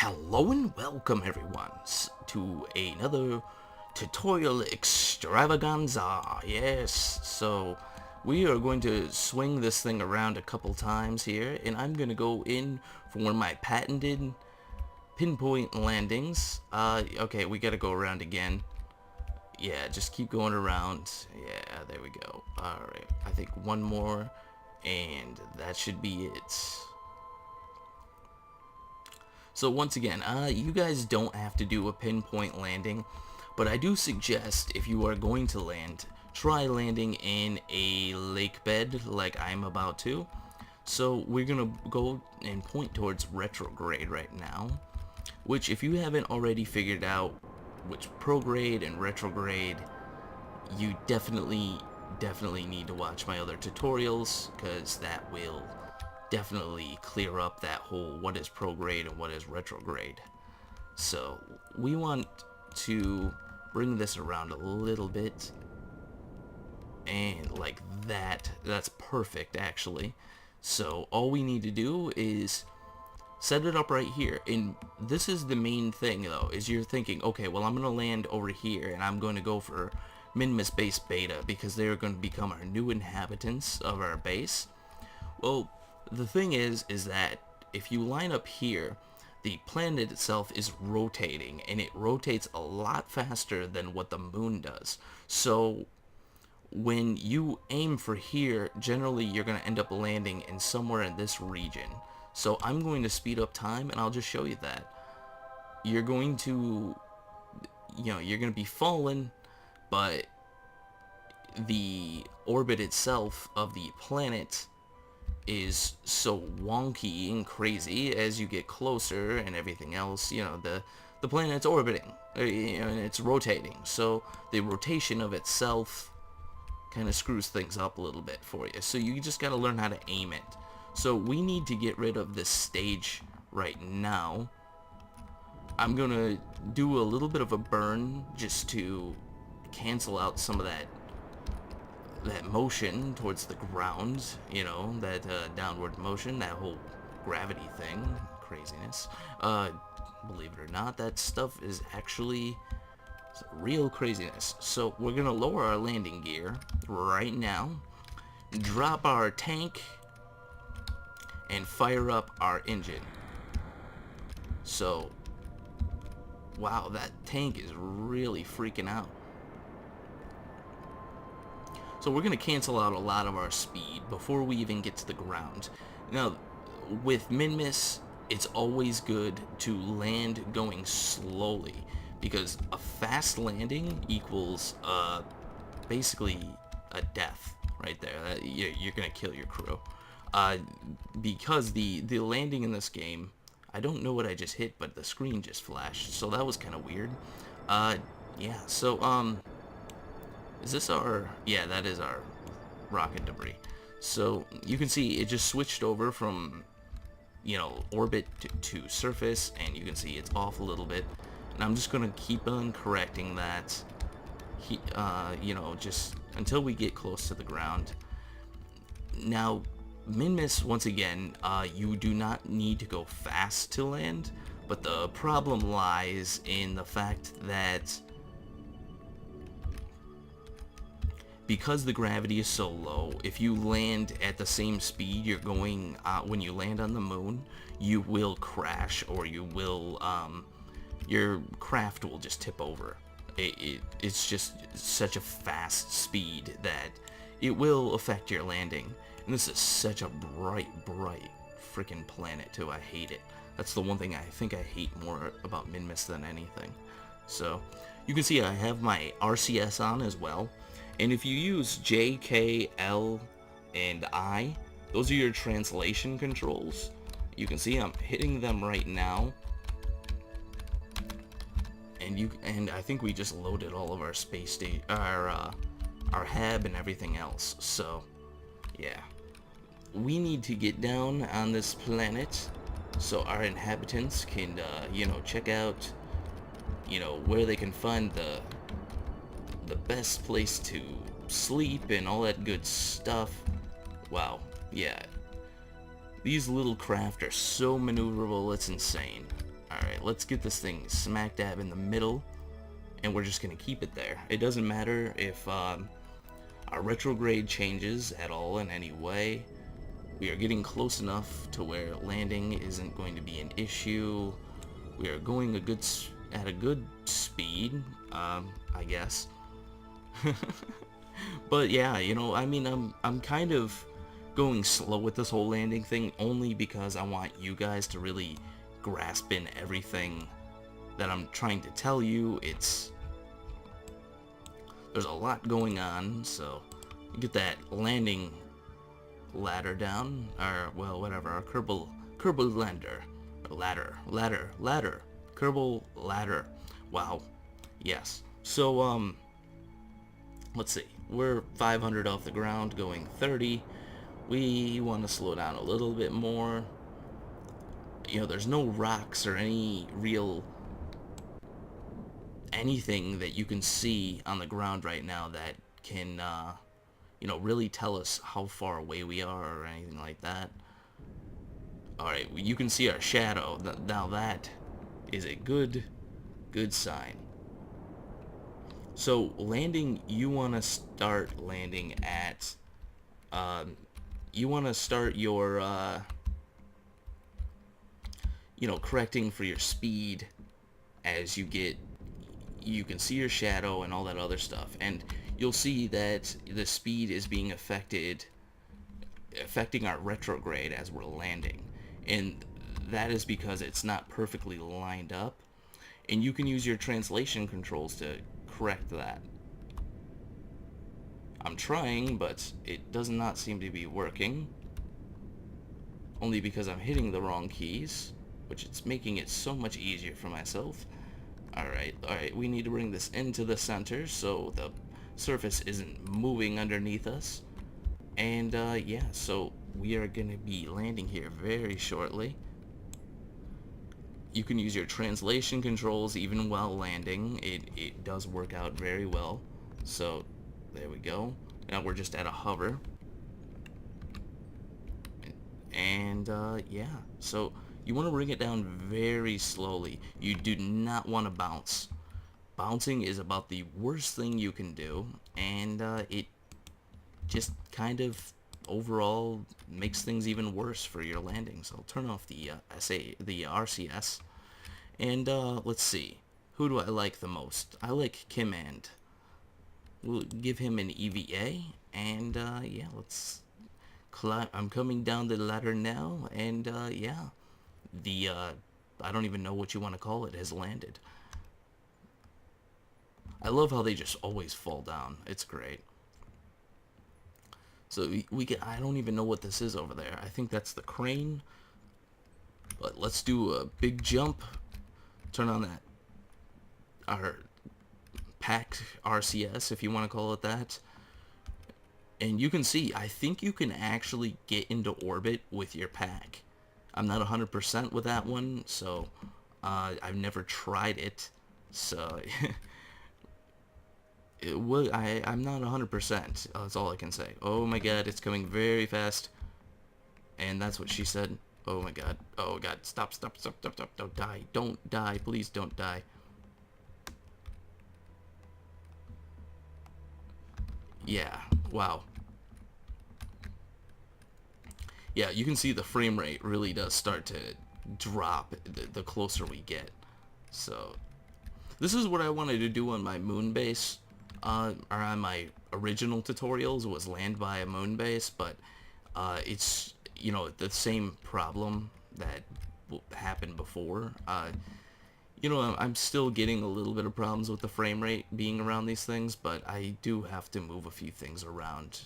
Hello and welcome everyone to another tutorial extravaganza. Yes, so we are going to swing this thing around a couple times here, and I'm going to go in for one of my patented pinpoint landings. Okay, we got to go around again. Yeah, just keep going around. Yeah, there we go. Alright, I think one more, and that should be it. So once again, you guys don't have to do a pinpoint landing, but I do suggest if you are going to land, try landing in a lake bed like I'm about to. So we're going to go and point towards retrograde right now, which if you haven't already figured out which prograde and retrograde, you definitely need to watch my other tutorials, because that will definitely clear up that whole what is prograde and what is retrograde. So we want to bring this around a little bit, and like that's perfect actually. So all we need to do is set it up right here, and this is the main thing though, is you're thinking, okay, well, I'm gonna land over here and I'm going to go for Minmus base beta because they're going to become our new inhabitants of our base. Well, the thing is that if you line up here, the planet itself is rotating, and it rotates a lot faster than what the moon does. So when you aim for here, generally you're going to end up landing in somewhere in this region. So I'm going to speed up time, and I'll just show you that. You're going to, you're going to be falling, but the orbit itself of the planet is so wonky and crazy as you get closer and everything else. The planet's orbiting, and it's rotating, so the rotation of itself kind of screws things up a little bit for you. So you just got to learn how to aim it. So we need to get rid of this stage right now. I'm gonna do a little bit of a burn just to cancel out some of that motion towards the ground, that downward motion, that whole gravity thing, craziness. Believe it or not, that stuff is actually real craziness. So we're gonna lower our landing gear right now, drop our tank, and fire up our engine. So, wow, that tank is really freaking out. So we're going to cancel out a lot of our speed before we even get to the ground. Now, with Minmus, it's always good to land going slowly, because a fast landing equals basically a death right there. You're going to kill your crew. Because the landing in this game, I don't know what I just hit, but the screen just flashed, so that was kind of weird. Yeah, so, is this our... yeah, that is our rocket debris. So you can see it just switched over from, orbit to surface, and you can see it's off a little bit. And I'm just going to keep on correcting that, just until we get close to the ground. Now, Minmus, once again, you do not need to go fast to land, but the problem lies in the fact that because the gravity is so low, if you land at the same speed you're going when you land on the moon, you will crash, or you will, your craft will just tip over. It's just such a fast speed that it will affect your landing. And this is such a bright freaking planet too. I hate it. That's the one thing I think I hate more about Minmus than anything. So you can see I have my RCS on as well. And if you use J, K, L, and I, those are your translation controls. You can see I'm hitting them right now. And I think we just loaded all of our space station, our hab and everything else. So, yeah. We need to get down on this planet so our inhabitants can, check out, where they can find the best place to sleep and all that good stuff. Wow, yeah. These little craft are so maneuverable, it's insane. Alright, let's get this thing smack dab in the middle, and we're just gonna keep it there. It doesn't matter if our retrograde changes at all in any way. We are getting close enough to where landing isn't going to be an issue. We are going at a good speed, I guess. But yeah, you know, I mean, I'm kind of going slow with this whole landing thing only because I want you guys to really grasp in everything that I'm trying to tell you. There's a lot going on, so get that landing ladder down, or well, whatever, our Kerbal lander, ladder, Kerbal ladder. Wow, yes. So let's see, we're 500 off the ground, going 30. We want to slow down a little bit more. You know, there's no rocks or any real anything that you can see on the ground right now that can you know, really tell us how far away we are or anything like that. Alright, you can see our shadow. Now that is a good sign. So landing, you want to start landing at you want to start your you know, correcting for your speed as you can see your shadow and all that other stuff, and you'll see that the speed is being affecting our retrograde as we're landing, and that is because it's not perfectly lined up, and you can use your translation controls to correct that. I'm trying, but it does not seem to be working, only because I'm hitting the wrong keys, which it's making it so much easier for myself. Alright, we need to bring this into the center so the surface isn't moving underneath us. And yeah, so we are going to be landing here very shortly. You can use your translation controls even while landing. It does work out very well. So there we go. Now we're just at a hover. And yeah, so you want to bring it down very slowly. You do not want to bounce. Bouncing is about the worst thing you can do, and it just kind of overall makes things even worse for your landings. I'll turn off the RCS, and let's see, who do I like the most? I like Kimand. We'll give him an EVA, and yeah, let's climb. I'm coming down the ladder now, and yeah, the I don't even know what you want to call it has landed. I love how they just always fall down. It's great. So we get, I don't even know what this is over there. I think that's the crane. But let's do a big jump. Turn on that, our packed RCS, if you want to call it that. And you can see, I think you can actually get into orbit with your pack. I'm not 100% with that one, so I've never tried it. So I'm not 100%. That's all I can say. Oh my god, it's coming very fast. And that's what she said. Oh my god. Oh god, stop. Don't die. Don't die. Please don't die. Yeah, wow. Yeah, you can see the frame rate really does start to drop the closer we get. So this is what I wanted to do on my moon base. Or on my original tutorials, was land by a moon base, but it's, you know, the same problem that happened before. You know, I'm still getting a little bit of problems with the frame rate being around these things, but I do have to move a few things around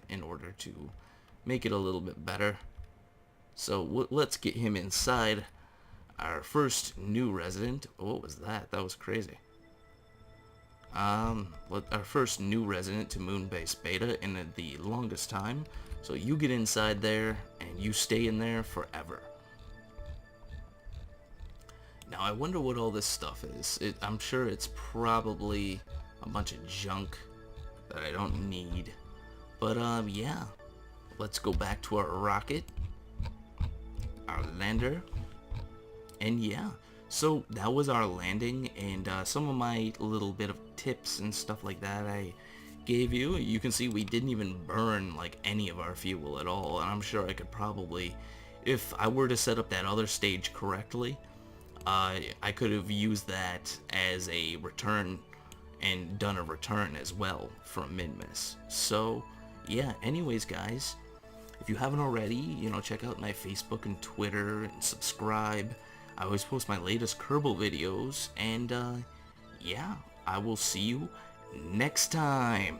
in order to make it a little bit better. So let's get him inside. Our first new resident. What was that? That was crazy. Our first new resident to Moonbase Beta in the longest time. So you get inside there and you stay in there forever. Now I wonder what all this stuff is. I'm sure it's probably a bunch of junk that I don't need. But yeah, let's go back to our rocket, our lander, and yeah. So that was our landing, and some of my little bit of tips and stuff like that I gave you. You can see we didn't even burn like any of our fuel at all, and I'm sure I could probably, if I were to set up that other stage correctly, I could have used that as a return and done a return as well from Minmus. So yeah, anyways guys, if you haven't already, check out my Facebook and Twitter and subscribe. I always post my latest Kerbal videos, and yeah, I will see you next time.